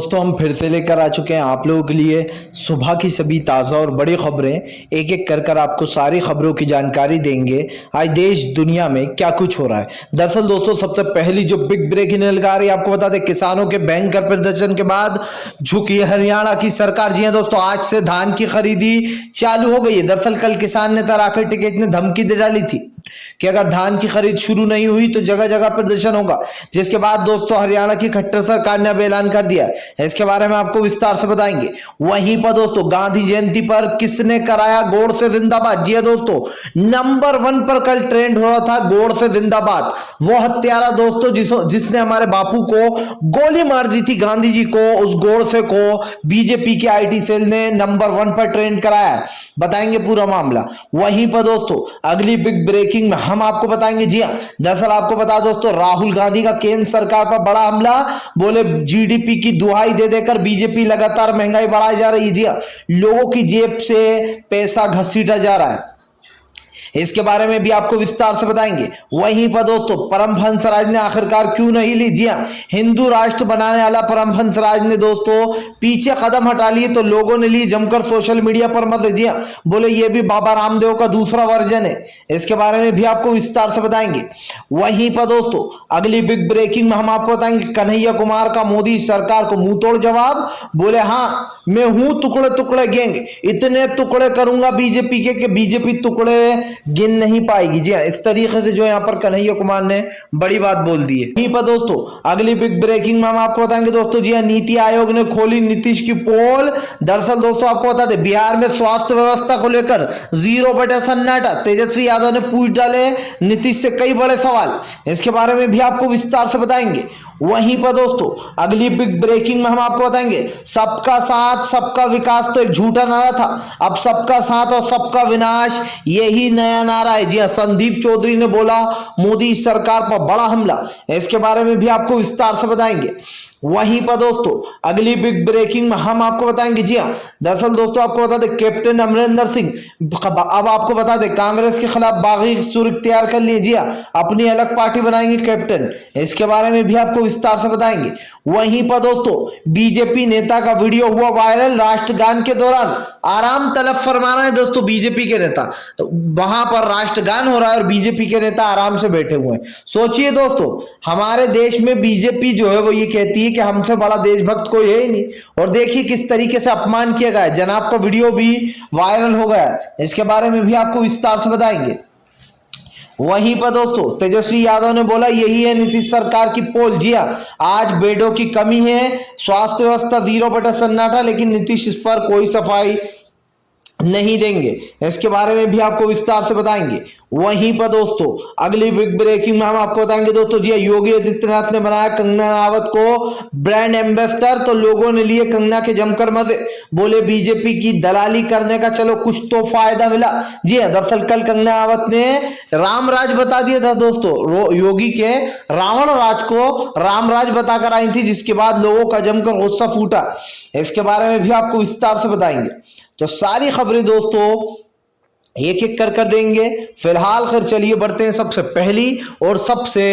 दोस्तों हम फिर से लेकर आ चुके हैं आप लोगों के लिए सुबह की सभी ताज़ा और बड़ी खबरें। एक एक कर आपको सारी खबरों की जानकारी देंगे आज देश दुनिया में क्या कुछ हो रहा है। दरअसल दोस्तों सबसे पहली जो बिग ब्रेकिंग न्यूज़ आ रही है, आपको बता दें किसानों के भयंकर प्रदर्शन के बाद झुकी हरियाणा की सरकार। जी हां दोस्तों, आज से धान की खरीदी चालू हो गई है। दरअसल कल किसान नेता राकेश टिकैत ने धमकी दे डाली थी कि अगर धान की खरीद शुरू नहीं हुई तो जगह जगह प्रदर्शन होगा, जिसके बाद दोस्तों हरियाणा की खट्टर सरकार ने अब ऐलान कर दिया है। इसके बारे में आपको विस्तार से बताएंगे। वहीं पर दोस्तों गांधी जयंती पर किसने कराया गौड़ से जिंदाबाद। जी दोस्तों, नंबर 1 पर कल ट्रेंड हो रहा था गौड़ से जिंदाबाद। वो हत्यारा दोस्तों जिसने हमारे बापू को गोली मार दी थी, गांधी जी को, उस गौड़ से को बीजेपी के आईटी सेल ने नंबर 1 पर ट्रेंड कराया। बताएंगे पूरा मामला। वहीं पर दोस्तों अगली बिग ब्रेकिंग में हम आपको बताएंगे। जी हां, दरअसल आपको बता दोस्तों राहुल गांधी का केंद्र सरकार पर बड़ा हमला। बोले जीडीपी की दुहाई दे देकर बीजेपी लगातार महंगाई बढ़ाई जा रही है। जी हां, लोगों की जेब से पैसा घसीटा जा रहा है। इसके बारे में भी आपको विस्तार से बताएंगे। वहीं पर दोस्तों परमहंस राज ने आखिरकार क्यों नहीं ली। जी हां, हिंदू राष्ट्र बनाने वाला परमहंस राज ने दोस्तों पीछे कदम हटा लिए तो लोगों ने ली जमकर सोशल मीडिया पर मत। जी हां, बोले ये भी बाबा रामदेव का दूसरा वर्जन है। इसके बारे में भी आपको विस्तार से बताएंगे। वहीं पर दोस्तों अगली बिग ब्रेकिंग में हम आपको बताएंगे कन्हैया कुमार का मोदी सरकार को मुंह तोड़ जवाब। बोले हाँ मैं हूं टुकड़े टुकड़े गैंग, इतने टुकड़े करूंगा बीजेपी के कि बीजेपी टुकड़े गिन नहीं पाएगी। जी इस तरीके से जो यहाँ पर कन्हैया कुमार ने बड़ी बात बोल दी है। यहीं पर दोस्तों अगली बिग ब्रेकिंग में हम आपको बताएंगे दोस्तों। जी नीति आयोग ने खोली नीतीश की पोल। दरअसल दोस्तों आपको बता दें बिहार में स्वास्थ्य व्यवस्था को लेकर 0 सन्नाटा। तेजस्वी यादव ने पूछ डाले नीतीश से कई बड़े सवाल। इसके बारे में भी आपको विस्तार से बताएंगे। वहीं पर दोस्तों अगली बिग ब्रेकिंग में हम आपको बताएंगे सबका साथ सबका विकास तो एक झूठा नारा था, अब सबका साथ और सबका विनाश यही नया नारा है। जी हां, संदीप चौधरी ने बोला मोदी सरकार पर बड़ा हमला। इसके बारे में भी आपको विस्तार से बताएंगे। वहीं पर दोस्तों अगली बिग ब्रेकिंग में हम आपको बताएंगे। जी हां, दरअसल दोस्तों आपको बता दें कैप्टन अमरिंदर सिंह अब आपको बता दें कांग्रेस के खिलाफ बागी सुर तैयार कर लिए। जी हां, अपनी अलग पार्टी बनाएंगे कैप्टन। इसके बारे में भी आपको विस्तार से बताएंगे। वहीं पर दोस्तों बीजेपी नेता का वीडियो हुआ वायरल राष्ट्रगान के दौरान। आराम तलब फरमा रहे हैं दोस्तों बीजेपी के नेता, वहां पर राष्ट्रगान हो रहा है और बीजेपी के नेता आराम से बैठे हुए हैं। सोचिए दोस्तों हमारे देश में बीजेपी जो है वो ये कहती है कि हमसे बड़ा देशभक्त कोई है ही नहीं, और देखिए किस तरीके से अपमान किया गया है। जनाब का वीडियो भी वायरल हो गया है। इसके बारे में भी आपको विस्तार से बताएंगे। वहीं पर दोस्तों तेजस्वी यादव ने बोला यही है नीतीश सरकार की पोल। जी हां, आज बेडों की कमी है, स्वास्थ्य व्यवस्था 0 सन्नाटा, लेकिन नीतीश इस पर कोई सफाई नहीं देंगे। इसके बारे में भी आपको विस्तार से बताएंगे। वहीं पर दोस्तों अगली बिग ब्रेकिंग में हम आपको बताएंगे दोस्तों। जी योगी आदित्यनाथ ने बनाया कंगना राणावत को ब्रांड एम्बेसडर, तो लोगों ने लिए कंगना के जमकर मजे। बोले बीजेपी की दलाली करने का चलो कुछ तो फायदा मिला। जी दरअसल कल कंगना राणावत ने राम राज बता दिया था दोस्तों, योगी के रावण राज को राम राज बताकर आई थी, जिसके बाद लोगों का जमकर गुस्सा फूटा। इसके बारे में भी आपको विस्तार से बताएंगे। तो सारी खबरें दोस्तों एक एक कर देंगे। फिलहाल खैर चलिए बढ़ते हैं सबसे पहली और सबसे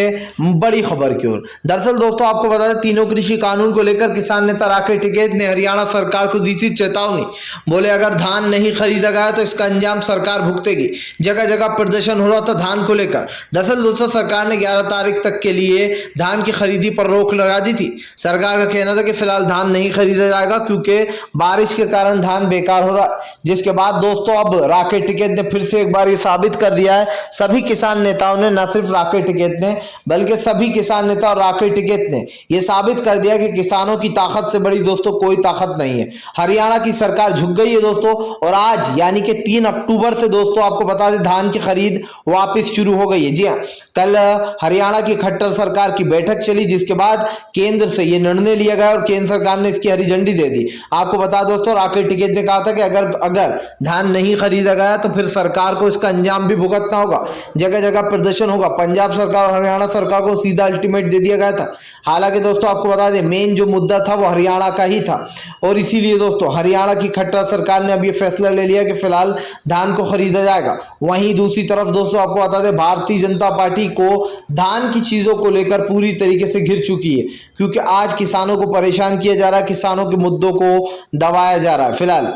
बड़ी खबर की ओर। दरअसल दोस्तों आपको बता दें तीनों कृषि कानून को लेकर किसान नेता राकेश टिकैत ने हरियाणा सरकार को दी थी चेतावनी। बोले अगर धान नहीं खरीदा गया तो इसका अंजाम सरकार भुगतेगी। जगह जगह प्रदर्शन हो रहा था धान को लेकर। दरअसल दोस्तों सरकार ने 11 तारीख तक के लिए धान की खरीदी पर रोक लगा दी थी। सरकार का कहना था कि फिलहाल धान नहीं खरीदा जाएगा क्योंकि बारिश के कारण धान बेकार हो रहा है। जिसके बाद दोस्तों अब राकेश टिकैत ने फिर से एक बार ये साबित कर दिया है, सभी किसान नेताओं ने, न सिर्फ राकेश टिकैत ने बल्कि सभी किसान नेता और राकेश टिकैत ने ये साबित कर दिया कि किसानों की ताकत से बड़ी दोस्तों कोई ताकत नहीं है। हरियाणा की सरकार झुक गई है दोस्तों, और आज यानी कि 3 अक्टूबर से दोस्तों आपको बता दें धान की खरीद वापस शुरू हो गई है। जी हाँ, कल हरियाणा की खट्टर सरकार की बैठक चली, जिसके बाद केंद्र से यह निर्णय लिया गया और केंद्र सरकार ने इसकी हरी झंडी दे दी। आपको बता दोस्तों राकेश टिकैत ने कहा था कि अगर धान नहीं खरीदा गया तो फिर फिर सरकार को इसका अंजाम भी भुगतना होगा, जगह जगह प्रदर्शन होगा। पंजाब सरकार और हरियाणा सरकार को सीधा अल्टीमेट दे दिया गया था। हालांकि दोस्तों आपको बता दें मेन जो मुद्दा था वो हरियाणा का ही था, और इसीलिए दोस्तों हरियाणा की खट्टर सरकार ने अब ये फैसला ले लिया कि फिलहाल धान को खरीदा जाएगा। वहीं दूसरी तरफ दोस्तों आपको बता दें भारतीय जनता पार्टी को धान की चीजों को लेकर पूरी तरीके से घिर चुकी है, क्योंकि आज किसानों को परेशान किया जा रहा है, किसानों के मुद्दों को दबाया जा रहा है। फिलहाल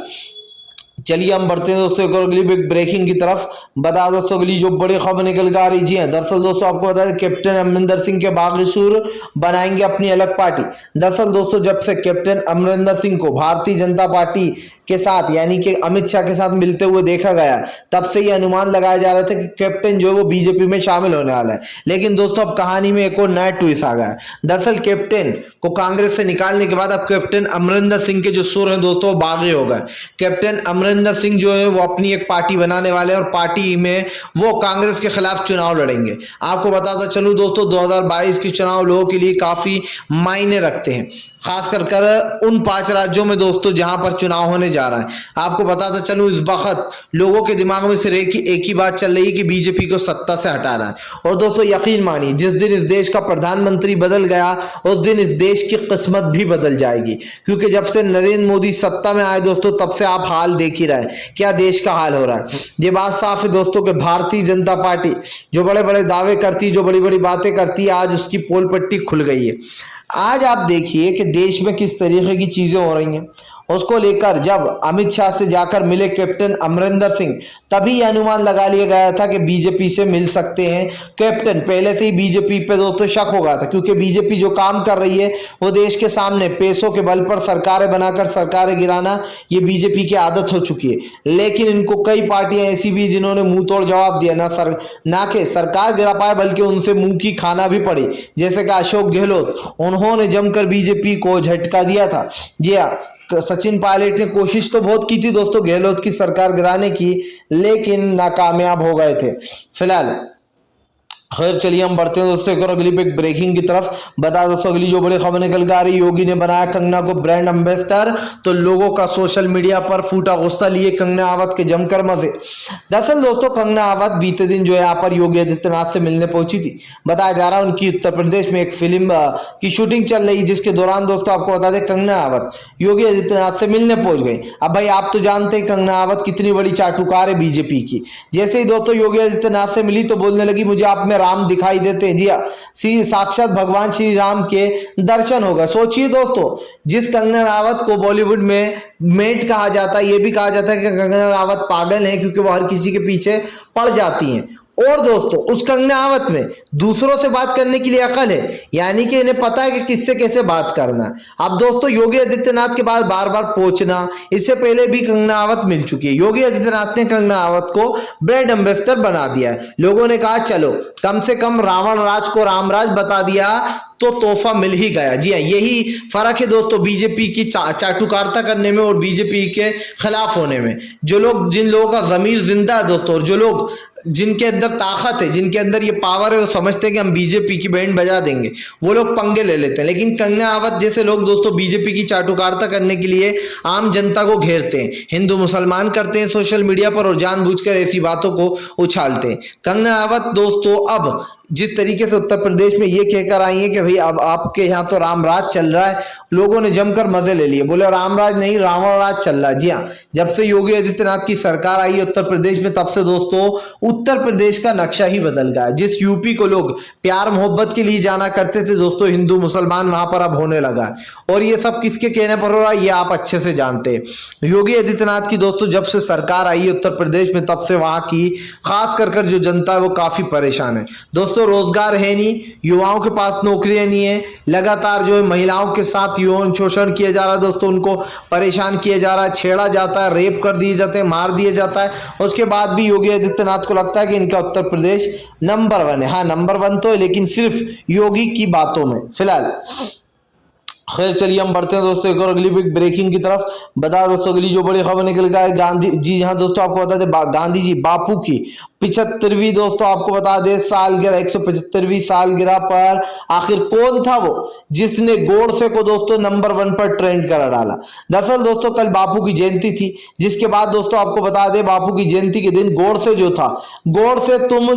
चलिए हम बढ़ते हैं दोस्तों एक और अगली बिग ब्रेकिंग की तरफ। बता दोस्तों अगली जो बड़ी खबर निकल कर आ रही जी है, दरअसल दोस्तों आपको बता दें कैप्टन अमरिंदर सिंह के बागीसुर बनाएंगे अपनी अलग पार्टी। दरअसल दोस्तों जब से कैप्टन अमरिंदर सिंह को भारतीय जनता पार्टी के साथ यानी कि अमित शाह के साथ मिलते हुए देखा गया, तब से ये अनुमान लगाया जा रहा था कि कैप्टन जो है वो बीजेपी में शामिल होने वाला है। लेकिन दोस्तों अब कहानी में एक और नया ट्विस्ट आ गया है। दरअसल कैप्टन को कांग्रेस से निकालने के बाद अब कैप्टन अमरिंदर सिंह के जो सुर हैं दोस्तों बागी हो गए। कैप्टन अमरिंदर सिंह जो है वो अपनी एक पार्टी बनाने वाले हैं और पार्टी में वो कांग्रेस के खिलाफ चुनाव लड़ेंगे। आपको बताता चलूं दोस्तों 2022 के चुनाव लोगों के लिए काफी मायने रखते हैं, खास कर उन 5 राज्यों में दोस्तों जहां पर चुनाव होने जा रहा है। आपको बताता चलूं इस वक्त लोगों के दिमाग में सिर्फ एक ही बात चल रही है कि बीजेपी को सत्ता से हटाना है। और दोस्तों यकीन मानिए जिस दिन इस देश का प्रधानमंत्री बदल गया उस दिन इस देश की किस्मत भी बदल जाएगी, क्योंकि जब से नरेंद्र मोदी सत्ता में आए दोस्तों तब से आप हाल देख ही रहे क्या देश का हाल हो रहा है। ये बात साफ है दोस्तों कि भारतीय जनता पार्टी जो बड़े बड़े दावे करती, जो बड़ी बड़ी बातें करती है, आज उसकी पोल पट्टी खुल गई है। आज आप देखिए कि देश में किस तरीके की चीजें हो रही हैं। उसको लेकर जब अमित शाह से जाकर मिले कैप्टन अमरिंदर सिंह, तभी यह अनुमान लगा लिया गया था कि बीजेपी से मिल सकते हैं कैप्टन। पहले से ही बीजेपी पे दोस्तों शक हो गया था, क्योंकि बीजेपी जो काम कर रही है वो देश के सामने पैसों के बल पर सरकारें बनाकर सरकारें गिराना, ये बीजेपी की आदत हो चुकी है। लेकिन इनको कई पार्टियां ऐसी भी जिन्होंने मुंह तोड़ जवाब दिया, ना कि सरकार गिरा पाए बल्कि उनसे मुंह की खाना भी पड़ी, जैसे कि अशोक गहलोत, उन्होंने जमकर बीजेपी को झटका दिया था। जी हाँ, सचिन पायलट ने कोशिश तो बहुत की थी दोस्तों गहलोत की सरकार गिराने की, लेकिन नाकामयाब हो गए थे। फिलहाल खैर चलिए हम बढ़ते हैं दोस्तों एक और अगली बिग ब्रेकिंग की तरफ। बता दोस्तों अगली जो बड़ी खबर निकल कर आ रही, योगी ने बनाया कंगना को ब्रांड एम्बेसडर, तो लोगों का सोशल मीडिया पर फूटा गुस्सा, लिए कंगना राणावत के जमकर मजे। दरअसल दोस्तों कंगना राणावत बीते दिन जो है यहाँ पर योगी आदित्यनाथ से मिलने पहुंची थी। बताया जा रहा है उनकी उत्तर प्रदेश में एक फिल्म की शूटिंग चल रही, जिसके दौरान दोस्तों आपको बता दें कंगना राणावत योगी आदित्यनाथ से मिलने पहुंच गई। अब भाई आप तो जानते हैं कंगना राणावत कितनी बड़ी चाटुकार है बीजेपी की। जैसे ही दोस्तों योगी आदित्यनाथ से मिली तो बोलने लगी मुझे आप में राम दिखाई देते हैं। जी हाँ, श्री साक्षात भगवान श्री राम के दर्शन होगा। सोचिए दोस्तों, जिस कंगना राणावत को बॉलीवुड में मेट कहा जाता है, यह भी कहा जाता है कि कंगना राणावत पागल है क्योंकि वो हर किसी के पीछे पड़ जाती हैं। और दोस्तों उस कंगना राणावत में दूसरों से बात करने के लिए अकल है, यानी कि इन्हें पता है कि किससे कैसे बात करना है। अब दोस्तों योगी आदित्यनाथ के बाद बार बार पहुंचना, इससे पहले भी कंगना राणावत मिल चुकी है। योगी आदित्यनाथ ने कंगना राणावत को ब्रांड एम्बेसडर बना दिया है। लोगों ने कहा चलो कम से कम रावण राज को रामराज बता दिया तो तोहफा मिल ही गया। जी हाँ, यही फर्क है दोस्तों बीजेपी की चाटुकारिता करने में और बीजेपी के खिलाफ होने में। जिन लोगों का जमीर जिंदा है दोस्तों, और जो लोग जिनके अंदर ताकत है, जिनके अंदर ये पावर है, वो समझते हैं कि हम बीजेपी की बैंड बजा देंगे, वो लोग पंगे ले लेते हैं। लेकिन कंगना राणावत जैसे लोग दोस्तों बीजेपी की चाटुकारिता करने के लिए आम जनता को घेरते हैं, हिंदू मुसलमान करते हैं सोशल मीडिया पर और जानबूझकर ऐसी बातों को उछालते हैं। कंगना राणावत दोस्तों अब जिस तरीके से उत्तर प्रदेश में ये कहकर आई है कि भाई अब आपके यहाँ तो रामराज चल रहा है, लोगों ने जमकर मजे ले लिए, बोले रामराज नहीं रावण राज चल रहा है। जी हाँ, जब से योगी आदित्यनाथ की सरकार आई है उत्तर प्रदेश में, तब से दोस्तों उत्तर प्रदेश का नक्शा ही बदल गया। जिस यूपी को लोग प्यार मोहब्बत के लिए जाना करते थे दोस्तों, हिंदू मुसलमान वहां पर अब होने लगा है। और ये सब किसके कहने पर हो रहा है ये आप अच्छे से जानते हैं। योगी आदित्यनाथ की दोस्तों जब से सरकार आई है उत्तर प्रदेश में, तब से वहां की खास कर जो जनता है वो काफी परेशान है दोस्तों। रोजगार है नहीं, युवाओं के पास नौकरियां नहीं है, लगातार जो है महिलाओं के साथ यौन शोषण किया जा रहा है दोस्तों, उनको परेशान किया जा रहा है, छेड़ा जाता है, रेप कर दिए जाते हैं, मार दिया जाता है। उसके बाद भी योगी आदित्यनाथ को लगता है कि इनका उत्तर प्रदेश नंबर 1 है। हाँ नंबर 1 तो है, लेकिन सिर्फ योगी की बातों में। फिलहाल खैर चलिए हम बढ़ते हैं दोस्तों एक और अगली बिग ब्रेकिंग की तरफ। बता दोस्तों अगली जो बड़ी खबर निकल गई गांधी जी, यहाँ दोस्तों आपको बता दें गांधी जी बापू की 175वीं दोस्तों आपको बता दें सालगिरह, 175वीं सालगिरह पर आखिर कौन था वो जिसने गोडसे को दोस्तों नंबर 1 पर ट्रेंड करा डाला। दरअसल दोस्तों कल बापू की जयंती थी, जिसके बाद दोस्तों आपको बता दें बापू की जयंती के दिन गोडसे जो था, गोडसे तुम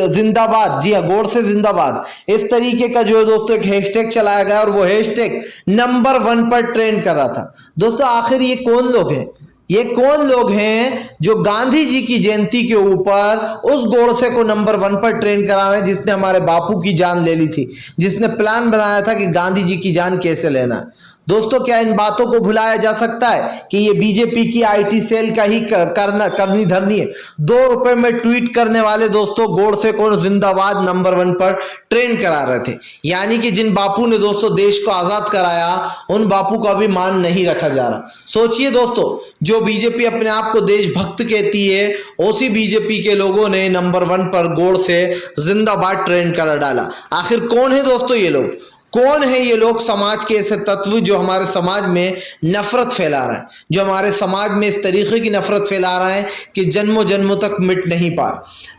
जिंदाबाद, जी हाँ गोडसे जिंदाबाद, इस तरीके का जो है दोस्तों एक हैशटैग चलाया गया और वो हैशटैग नंबर 1 पर ट्रेंड कर रहा था। दोस्तों आखिर ये कौन लोग हैं, ये कौन लोग हैं जो गांधी जी की जयंती के ऊपर उस गोडसे को नंबर 1 पर ट्रेंड करा रहे हैं जिसने हमारे बापू की जान ले ली थी, जिसने प्लान बनाया था कि गांधी जी की जान कैसे लेना है। दोस्तों क्या इन बातों को भुलाया जा सकता है कि ये बीजेपी की आईटी सेल का ही करनी धरनी है। 2 रुपए में ट्वीट करने वाले दोस्तों गोडसे को जिंदाबाद नंबर 1 पर ट्रेंड करा रहे थे, यानी कि जिन बापू ने दोस्तों देश को आजाद कराया उन बापू का भी मान नहीं रखा जा रहा। सोचिए दोस्तों, जो बीजेपी अपने आप को देशभक्त कहती है उसी बीजेपी के लोगों ने नंबर 1 पर गोडसे जिंदाबाद ट्रेंड करा डाला। आखिर कौन है दोस्तों ये लोग, कौन है ये लोग, समाज के ऐसे तत्व जो हमारे समाज में नफरत फैला रहा है, जो हमारे समाज में इस तरीके की नफरत फैला रहा है कि जन्मों जन्मों तक मिट नहीं पा।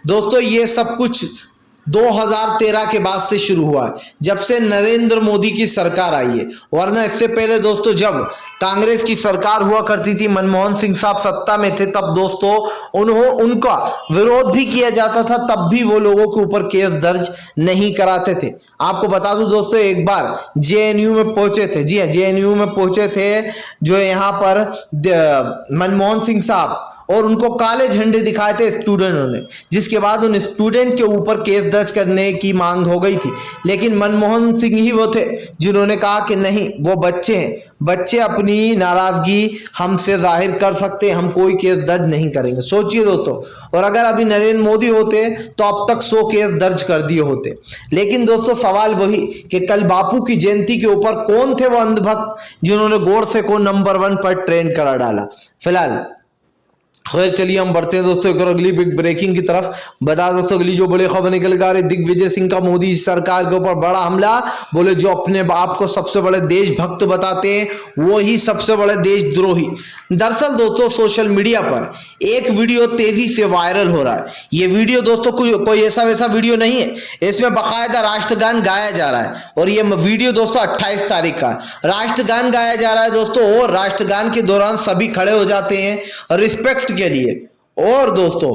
दोस्तों ये सब कुछ 2013 के बाद से शुरू हुआ है, जब से नरेंद्र मोदी की सरकार आई है, वरना इससे पहले दोस्तों जब कांग्रेस की सरकार हुआ करती थी, मनमोहन सिंह साहब सत्ता में थे, तब दोस्तों उनका विरोध भी किया जाता था, तब भी वो लोगों के ऊपर केस दर्ज नहीं कराते थे। आपको बता दूं दोस्तों एक बार जेएनयू में पहुंचे थे, जी हाँ जेएनयू में पहुंचे थे जो यहाँ पर मनमोहन सिंह साहब, और उनको काले झंडे दिखाए थे स्टूडेंटों ने, जिसके बाद उन स्टूडेंट के ऊपर केस दर्ज करने की मांग हो गई थी। लेकिन मनमोहन सिंह ही वो थे जिन्होंने कहा कि नहीं, वो बच्चे हैं, बच्चे अपनी नाराजगी हमसे जाहिर कर सकते हैं, हम कोई केस दर्ज नहीं करेंगे। सोचिए दोस्तों, और अगर अभी नरेंद्र मोदी होते तो अब तक 100 केस दर्ज कर दिए होते। लेकिन दोस्तों सवाल वही कि कल बापू की जयंती के ऊपर कौन थे वो अंधभक्त जिन्होंने गोडसे को नंबर 1 पर ट्रेंड करा डाला। फिलहाल खैर चलिए हम बढ़ते हैं दोस्तों एक और अगली बिग ब्रेकिंग की तरफ। बता दोस्तों अगली जो बड़ी खबर निकल कर आ रही, दिग्विजय सिंह का मोदी सरकार के ऊपर बड़ा हमला। बोले जो अपने आप को सबसे बड़े देशभक्त बताते हैं वो ही सबसे बड़े देशद्रोही। दरअसल दोस्तों सोशल मीडिया पर एक वीडियो तेजी से वायरल हो रहा है। ये वीडियो दोस्तों कोई ऐसा वैसा वीडियो नहीं है, इसमें बाकायदा राष्ट्रगान गाया जा रहा है। और ये वीडियो दोस्तों 28 तारीख का राष्ट्रगान गाया जा रहा है दोस्तों, और राष्ट्रगान के दौरान सभी खड़े हो जाते हैं रिस्पेक्ट के लिए। और दोस्तों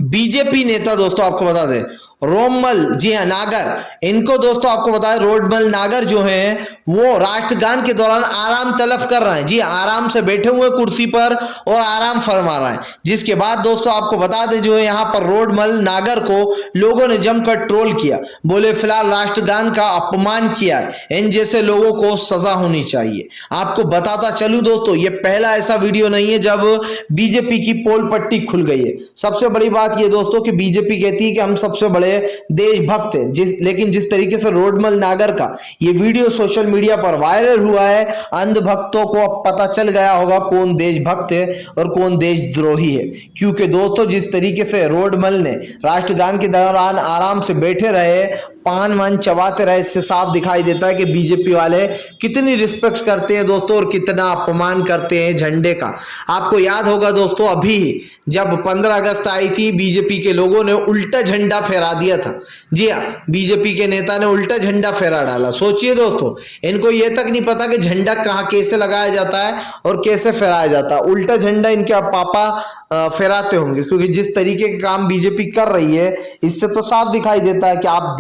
बीजेपी नेता दोस्तों आपको बता दें रोमल, जी हाँ नागर, इनको दोस्तों आपको बताया रोडमल नागर जो हैं वो राष्ट्रगान के दौरान आराम तलब कर रहे हैं। जी आराम से बैठे हुए कुर्सी पर और आराम फरमा रहे हैं। जिसके बाद दोस्तों आपको बता दें जो है यहाँ पर रोडमल नागर को लोगों ने जमकर ट्रोल किया। बोले फिलहाल राष्ट्रगान का अपमान किया है, इन जैसे लोगों को सजा होनी चाहिए। आपको बताता चलूं दोस्तों ये पहला ऐसा वीडियो नहीं है जब बीजेपी की पोल पट्टी खुल गई है। सबसे बड़ी बात ये दोस्तों कि बीजेपी कहती है कि हम सबसे बड़े देशभक्त है, लेकिन जिस तरीके से रोडमल नागर का ये वीडियो सोशल मीडिया पर वायरल हुआ है, अंधभक्तों को अब पता चल गया होगा कौन देशभक्त है और कौन देशद्रोही है। क्योंकि दोस्तों जिस तरीके से रोडमल ने राष्ट्रगान के दौरान आराम से बैठे रहे, पान वान चबाते रहे, इससे साफ दिखाई देता है कि बीजेपी वाले कितनी रिस्पेक्ट करते हैं दोस्तों और कितना अपमान करते हैं झंडे का। आपको याद होगा दोस्तों अभी जब 15 अगस्त आई थी, बीजेपी के लोगों ने उल्टा झंडा फहरा दिया था। जी हाँ, बीजेपी के नेता ने उल्टा झंडा फहरा डाला। सोचिए दोस्तों, इनको ये तक नहीं पता कि झंडा कहाँ कैसे लगाया जाता है और कैसे फहराया जाता है। उल्टा झंडा इनके पापा फहराते होंगे, क्योंकि जिस तरीके के काम बीजेपी कर रही है इससे तो साफ दिखाई देता है कि आप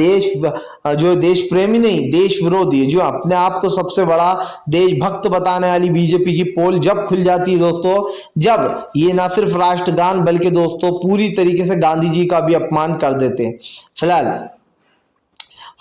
जो देश प्रेमी नहीं देश विरोधी है। जो अपने आप को सबसे बड़ा देशभक्त बताने वाली बीजेपी की पोल जब खुल जाती है दोस्तों, जब ये ना सिर्फ राष्ट्रगान बल्कि दोस्तों पूरी तरीके से गांधी जी का भी अपमान कर देते हैं। फिलहाल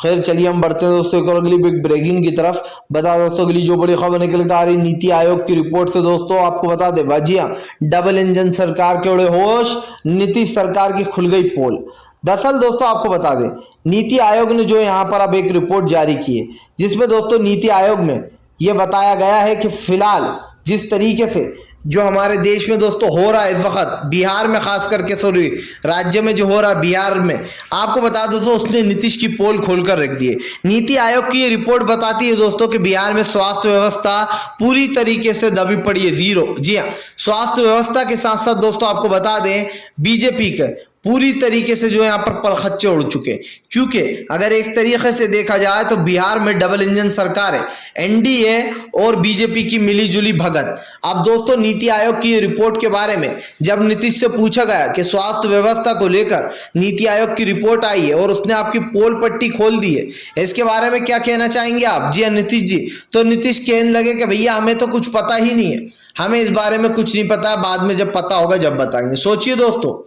खैर चलिए हम बढ़ते हैं दोस्तों एक और अगली बिग ब्रेकिंग की तरफ। बता दोस्तों अगली जो बड़ी खबर निकल कर आ रही नीति आयोग की रिपोर्ट से दोस्तों आपको बता दे बाजिया डबल इंजन सरकार के उड़े होश, नीतीश सरकार की खुल गई पोल। दरअसल दोस्तों आपको बता दें नीति आयोग ने जो यहाँ पर अब एक रिपोर्ट जारी की है, जिसमें दोस्तों नीति आयोग में यह बताया गया है कि फिलहाल जिस तरीके से जो हमारे देश में दोस्तों हो रहा है इस वक्त बिहार में, खास करके सॉरी राज्य में जो हो रहा है बिहार में, आपको बता दो दोस्तों उसने नीतीश की पोल खोलकर रख दी है। नीति आयोग की ये रिपोर्ट बताती है दोस्तों कि बिहार में स्वास्थ्य व्यवस्था पूरी तरीके से दबी पड़ी है, जीरो। जी हाँ, स्वास्थ्य व्यवस्था के साथ साथ दोस्तों आपको बता दें बीजेपी के पूरी तरीके से जो है यहाँ पर परखच्चे उड़ चुके हैं। क्योंकि अगर एक तरीके से देखा जाए तो बिहार में डबल इंजन सरकार है, एनडीए और बीजेपी की मिलीजुली भगत। अब दोस्तों नीति आयोग की रिपोर्ट के बारे में जब नीतीश से पूछा गया कि स्वास्थ्य व्यवस्था को लेकर नीति आयोग की रिपोर्ट आई है और उसने आपकी पोल पट्टी खोल दी है, इसके बारे में क्या कहना चाहेंगे आप? जी नीतीश जी। तो नीतीश कहने लगे कि भैया हमें तो कुछ पता ही नहीं है, हमें इस बारे में कुछ नहीं पता, बाद में जब पता होगा जब बताएंगे। सोचिए दोस्तों,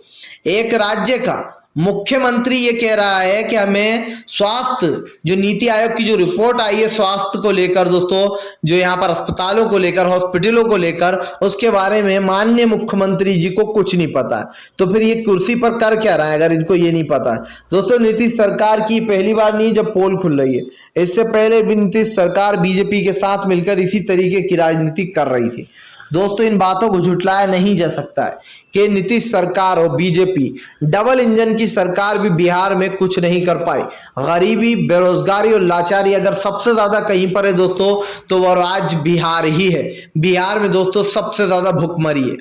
एक राज्य का मुख्यमंत्री ये कह रहा है कि हमें स्वास्थ्य, जो नीति आयोग की जो रिपोर्ट आई है स्वास्थ्य को लेकर दोस्तों, जो यहाँ पर अस्पतालों को लेकर, हॉस्पिटलों को लेकर, उसके बारे में माननीय मुख्यमंत्री जी को कुछ नहीं पता है। तो फिर ये कुर्सी पर कर क्या रहा है अगर इनको ये नहीं पता है? दोस्तों नीतीश सरकार की पहली बार नहीं जब पोल खुल रही है, इससे पहले भी नीतीश सरकार बीजेपी के साथ मिलकर इसी तरीके की राजनीति कर रही थी। दोस्तों इन बातों को झुटलाया नहीं जा सकता है कि नीतीश सरकार और बीजेपी डबल इंजन की सरकार भी बिहार में कुछ नहीं कर पाई। गरीबी, बेरोजगारी और लाचारी अगर सबसे ज्यादा कहीं पर है दोस्तों तो वह राज्य बिहार ही है। बिहार में दोस्तों सबसे ज्यादा भुखमरी है।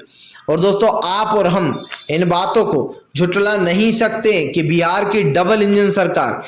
और दोस्तों आप और हम इन बातों को झुटला नहीं सकते कि बिहार की डबल इंजन सरकार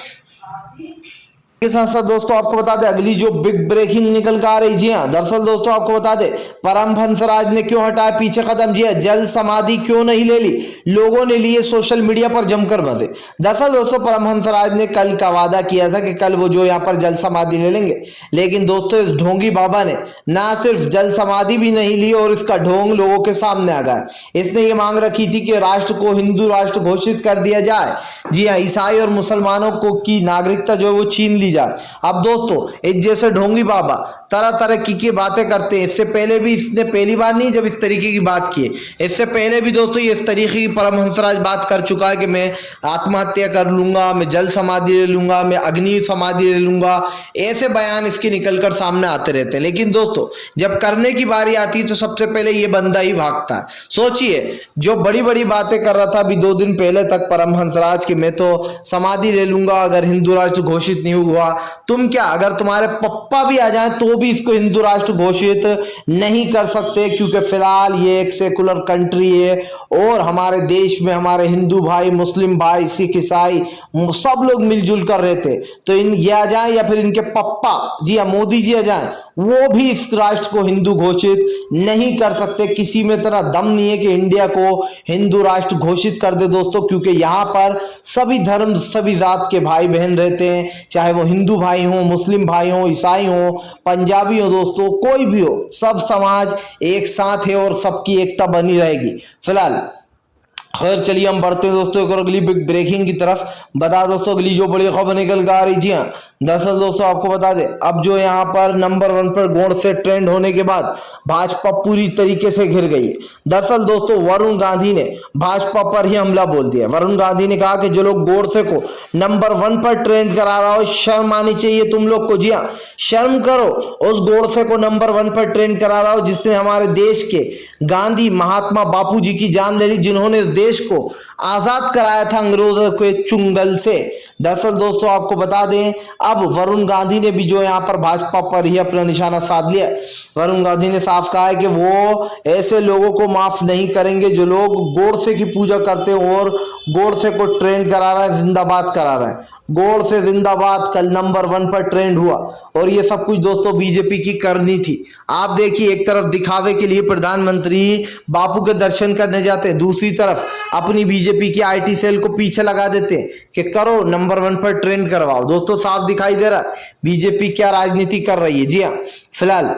के साथ साथ दोस्तों आपको बता दें अगली जो बिग ब्रेकिंग निकल कर आ रही। जी हाँ, दरअसल दोस्तों आपको बता दें परमहंसराज ने क्यों हटाया पीछे कदम। जी हाँ, जल समाधि क्यों नहीं ले ली, लोगों ने लिए सोशल मीडिया पर जमकर मजे। दरअसल दोस्तों परमहंसराज ने कल का वादा किया था कि कल वो जो यहाँ पर जल समाधि ले लेंगे, लेकिन दोस्तों इस ढोंगी बाबा ने ना सिर्फ जल समाधि भी नहीं ली और इसका ढोंग लोगों के सामने आ गया। इसने ये मांग रखी थी कि राष्ट्र को हिंदू राष्ट्र घोषित कर दिया जाए। जी हाँ, ईसाई और मुसलमानों को की नागरिकता जो है वो छीन ली जाए। अब दोस्तों इस जैसे ढोंगी बाबा तरह तरह की बातें करते हैं। इससे पहले भी इसने पहली बार नहीं जब इस तरीके की बात की है, इससे पहले भी दोस्तों ये इस तरीके की परमहंसराज बात कर चुका है कि मैं आत्महत्या कर लूंगा, मैं जल समाधि ले लूंगा, मैं अग्नि समाधि ले लूंगा। ऐसे बयान इसके निकलकर सामने आते रहते हैं। लेकिन दोस्तों जब करने की बारी आती है तो सबसे पहले ये बंदा ही भागता है। सोचिए जो बड़ी बड़ी बातें कर रहा था अभी 2 दिन पहले तक परमहंसराज कि मैं तो समाधि ले लूंगा अगर हिंदू राष्ट्र घोषित नहीं हुआ, तुम क्या अगर तुम्हारे पप्पा भी आ जाएं तो भी इसको हिंदू राष्ट्र घोषित नहीं कर सकते, क्योंकि फिलहाल ये एक सेकुलर कंट्री है और हमारे देश में हमारे हिंदू भाई, मुस्लिम भाई, सिख, ईसाई सब लोग मिलजुल कर रहते। तो ये आ जाए या फिर इनके पप्पा जी हाँ मोदी जी आ जाए, वो भी इस राष्ट्र को हिंदू घोषित नहीं कर सकते। किसी में इतना दम नहीं है कि इंडिया को हिंदू राष्ट्र घोषित कर दे दोस्तों, क्योंकि यहाँ पर सभी धर्म सभी जात के भाई बहन रहते हैं, चाहे वो हिंदू भाई हो, मुस्लिम भाई हो, ईसाई हो, पंजाबी हो, दोस्तों कोई भी हो, सब समाज एक साथ है और सबकी एकता बनी रहेगी। फिलहाल खैर चलिए हम बढ़ते हैं दोस्तों एक और अगली बिग ब्रेकिंग की तरफ। बता दोस्तों अगली जो बड़ी खबर निकल कर आ रही। जी हाँ, दरअसल दोस्तों आपको बता दें अब जो यहाँ पर नंबर 1 पर गोडसे ट्रेंड होने के बाद भाजपा पूरी तरीके से घिर गई है। दरअसल दोस्तों वरुण गांधी ने भाजपा पर ही हमला बोल दिया। वरुण गांधी ने कहा कि जो लोग गोडसे को नंबर 1 पर ट्रेंड करा रहा हो, शर्म आनी चाहिए तुम लोग को। जी हाँ, शर्म करो, उस गोडसे को नंबर 1 पर ट्रेंड करा रहा हो जिसने हमारे देश के गांधी महात्मा बापू जी की जान ले ली, जिन्होंने देश को आजाद कराया था अंग्रेजों के चुंगल से। दरअसल दोस्तों आपको बता दें अब वरुण गांधी ने भी जो यहाँ पर भाजपा पर ही अपना निशाना साध लिया। वरुण गांधी ने साफ कहा है कि वो ऐसे लोगों को माफ नहीं करेंगे जो लोग गोडसे की पूजा करते हैं और गोडसे को ट्रेंड करा रहा है, जिंदाबाद करा रहा है। गोडसे जिंदाबाद कल नंबर 1 पर ट्रेंड हुआ और ये सब कुछ दोस्तों बीजेपी की करनी थी। आप देखिए एक तरफ दिखावे के लिए प्रधानमंत्री बापू के दर्शन करने जाते हैं, दूसरी तरफ अपनी बीजेपी की आईटी सेल को पीछे लगा देते हैं कि करो नंबर 1 पर ट्रेंड करवाओ। दोस्तों साफ दिखाई दे रहा है बीजेपी क्या राजनीति कर रही है। जी हाँ, फिलहाल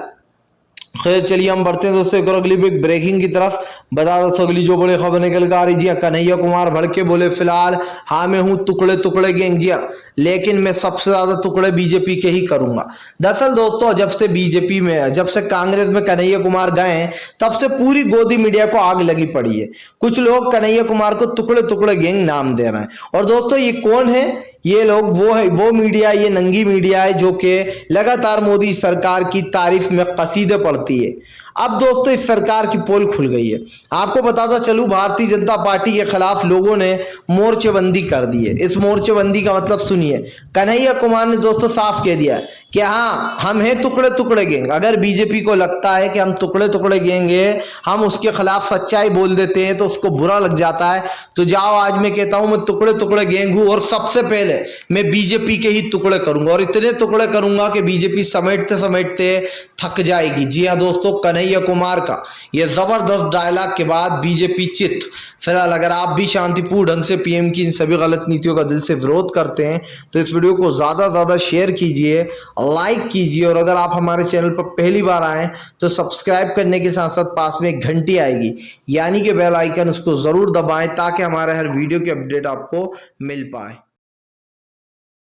खैर चलिए हम बढ़ते हैं दोस्तों एक और अगली बिग ब्रेकिंग की तरफ। बता दोस्तों अगली जो बड़ी खबर निकल कर आ रही। जी हाँ, कन्हैया कुमार भड़के बोले फिलहाल हाँ मैं हूं टुकड़े टुकड़े गैंग। जी हाँ, लेकिन मैं सबसे ज्यादा टुकड़े बीजेपी के ही करूंगा। दरअसल दोस्तों जब से बीजेपी में जब से कांग्रेस में कन्हैया कुमार गए हैं तब से पूरी गोदी मीडिया को आग लगी पड़ी है। कुछ लोग कन्हैया कुमार को टुकड़े टुकड़े गैंग नाम दे रहे हैं। और दोस्तों ये कौन है? ये लोग वो मीडिया, ये नंगी मीडिया है जो कि लगातार मोदी सरकार की तारीफ में कसीदे पढ़ते पड़ती है। अब दोस्तों इस सरकार की पोल खुल गई है। आपको बताता चलूं, भारतीय जनता पार्टी के खिलाफ लोगों ने मोर्चेबंदी कर दी है। इस मोर्चेबंदी का मतलब सुनिए, कन्हैया कुमार ने दोस्तों साफ कह दिया कि हाँ, हम हैं टुकड़े टुकड़े गैंग। अगर बीजेपी को लगता है कि हम टुकड़े टुकड़े गैंग हैं, हम उसके खिलाफ सच्चाई बोल देते हैं तो उसको बुरा लग जाता है, तो जाओ, आज मैं कहता हूं मैं टुकड़े टुकड़े गैंग हूं और सबसे पहले मैं बीजेपी के ही टुकड़े करूंगा और इतने टुकड़े करूंगा कि बीजेपी समेटते समेटते थक जाएगी। जी हाँ दोस्तों, कन्हैया कुमार का यह जबरदस्त डायलॉग के बाद बीजेपी चित। फिलहाल अगर आप भी शांतिपूर्ण ढंग से पीएम की इन सभी गलत नीतियों का दिल से विरोध करते हैं तो इस वीडियो को ज्यादा से ज्यादा शेयर कीजिए, लाइक कीजिए, और अगर आप हमारे चैनल पर पहली बार आए तो सब्सक्राइब करने के साथ साथ पास में एक घंटी आएगी यानी कि बेल आइकन, उसको जरूर दबाएं ताकि हमारे हर वीडियो की अपडेट आपको मिल पाए।